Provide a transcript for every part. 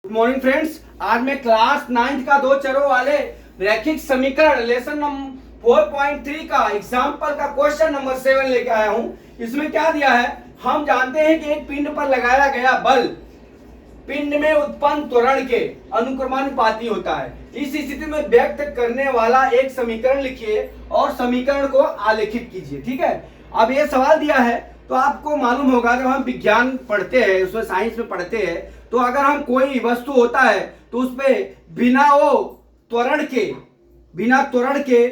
Good morning friends. आज मैं class 9th का दो चरों वाले रैखिक समीकरण लेसन नंबर 4.3 का एग्जाम्पल का क्वेश्चन नंबर 7 लेके आया हूं। इसमें क्या दिया है, हम जानते हैं कि एक पिंड पर लगाया गया बल पिंड में उत्पन्न त्वरण के अनुक्रमानुपाती होता है। इस स्थिति में व्यक्त करने वाला एक समीकरण लिखिए और समीकरण को आलेखित कीजिए। ठीक है, अब ये सवाल दिया है तो आपको मालूम होगा, जब हम विज्ञान पढ़ते हैं, उसमें साइंस में पढ़ते हैं, तो अगर हम कोई वस्तु होता है तो उसपे बिना त्वरण के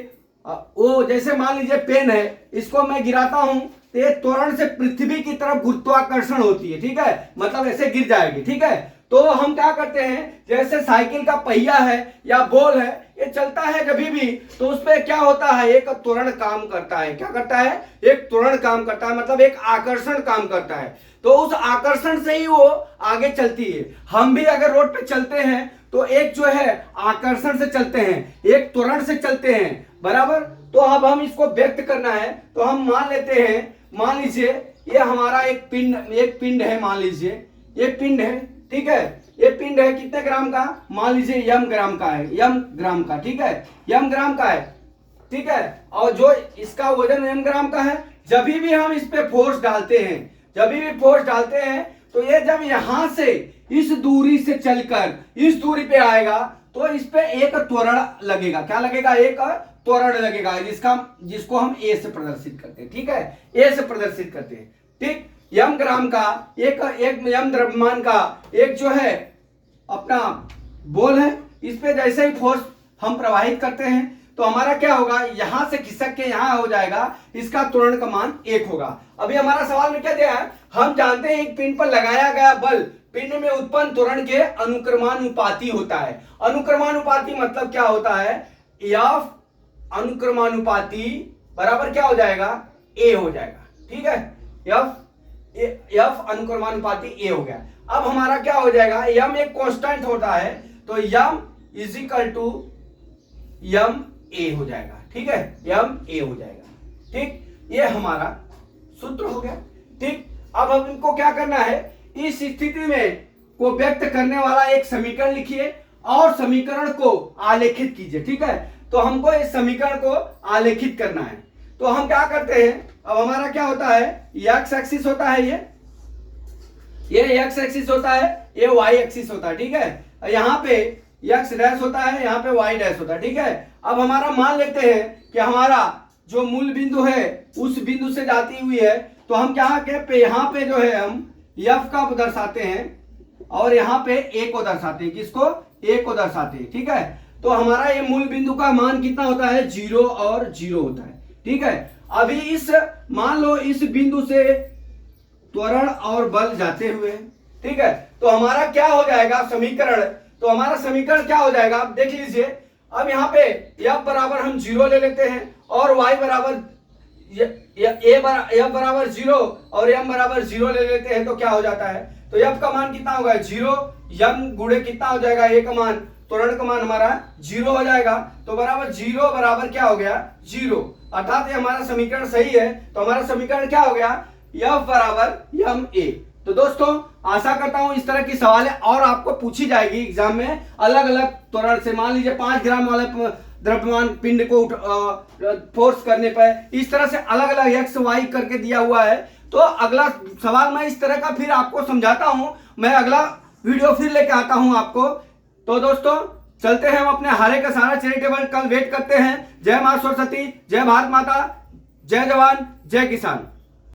वो, जैसे मान लीजिए पेन है, इसको मैं गिराता हूं तो ये त्वरण से पृथ्वी की तरफ गुरुत्वाकर्षण होती है। ठीक है, मतलब ऐसे गिर जाएगी। ठीक है, तो हम क्या करते हैं, जैसे साइकिल का पहिया है या बॉल है, ये चलता है जब भी तो उस पर क्या होता है, एक त्वरण काम करता है। क्या करता है, एक त्वरण काम करता है, मतलब एक आकर्षण काम करता है। तो उस आकर्षण से ही वो आगे चलती है। हम भी अगर रोड पे चलते हैं तो एक जो है आकर्षण से चलते हैं, एक त्वरण से चलते हैं, बराबर। तो अब हम इसको व्यक्त करना है तो हम मान लेते हैं, मान लीजिए ये हमारा एक पिंड है, मान लीजिए ये पिंड है। ठीक है, ये पिंड है कितने ग्राम का, मान लीजिए यम ग्राम का है, यम ग्राम का। ठीक है, यम ग्राम का है। ठीक है, और जो इसका वजन यम ग्राम का है, जब भी हम इस पे फोर्स डालते हैं, तो ये जब यहां से इस दूरी से चलकर इस दूरी पे आएगा तो इस पे एक त्वरण लगेगा। क्या लगेगा, एक त्वरण लगेगा, जिसको हम ए से प्रदर्शित करते हैं। ठीक है, ए से प्रदर्शित करते हैं। ठीक, यम ग्राम का एक यम द्रव्यमान का एक जो है अपना बॉल है, इस पे जैसे ही फोर्स हम प्रवाहित करते हैं तो हमारा क्या होगा, यहां से खिसक के यहां हो जाएगा, इसका त्वरण का मान 1 होगा। अभी हमारा सवाल में क्या दिया है, हम जानते हैं एक पिंड पर लगाया गया बल पिंड में उत्पन्न त्वरण के अनुक्रमानुपाती होता है। अनुक्रमानुपाती मतलब क्या होता है, एफ अनुक्रमानुपाती बराबर क्या हो जाएगा, ए हो जाएगा। ठीक है, एफ अनुक्रमानुपाती ए हो गया। अब हमारा क्या हो जाएगा, यम एक कांस्टेंट होता है तो यम इज इक्वल टू यम ए हो जाएगा। ठीक है, यम ए हो जाएगा। ठीक, ये हमारा सूत्र हो गया। ठीक, अब हम इनको क्या करना है, इस स्थिति में को व्यक्त करने वाला एक समीकरण लिखिए और समीकरण को आलेखित कीजिए। ठीक है, तो हमको इस समीकरण को आलेखित करना है। तो हम क्या करते हैं, अब हमारा क्या होता है, एक्स एक्सिस होता है, ये एक्स एक्सिस होता है, ये वाई एक्सिस होता है। ठीक है, यहाँ पे एक्स डैश होता है, यहाँ पे वाई डैश होता है। ठीक है, अब हमारा मान लेते हैं कि हमारा जो मूल बिंदु है उस बिंदु से जाती हुई है, तो हम क्या पे यहाँ पे जो है हम एफ का दर्शाते हैं और यहाँ पे ए को दर्शाते हैं। किसको, ए को दर्शाते हैं। ठीक है, तो हमारा ये मूल बिंदु का मान कितना होता है, 0 और 0 होता है। ठीक है, अभी इस मान लो इस बिंदु से त्वरण और बल जाते हुए, ठीक है, तो हमारा क्या हो जाएगा समीकरण, तो हमारा समीकरण क्या हो जाएगा, आप देख लीजिए। अब यहाँ पे एफ बराबर हम 0 ले लेते हैं और वाई बराबर एफ बराबर 0 और एम बराबर 0 ले लेते हैं, तो क्या हो जाता है, तो एफ का मान कितना होगा 0, एम गुणे कितना हो जाएगा, ए का मान, त्वरण का मान हमारा 0 हो जाएगा। तो बराबर 0 बराबर क्या हो गया, 0, अर्थात ये हमारा समीकरण सही है। तो हमारा समीकरण क्या हो गया, एफ बराबर एम ए। तो दोस्तों आशा करता हूं इस तरह की सवाल और आपको पूछी जाएगी एग्जाम में, अलग अलग त्वरण से। मान लीजिए 5 ग्राम वाले द्रव्यमान पिंड को फोर्स करने पर इस तरह से अलग अलग एक्स वाई करके दिया हुआ है। तो अगला सवाल मैं इस तरह का फिर आपको समझाता हूं, मैं अगला वीडियो फिर लेके आता हूं आपको। तो दोस्तों चलते हैं हम अपने हारे का सारा चैरिटेबल, कल वेट करते हैं। जय मां सरस्वती, जय भारत माता, जय जवान, जय किसान।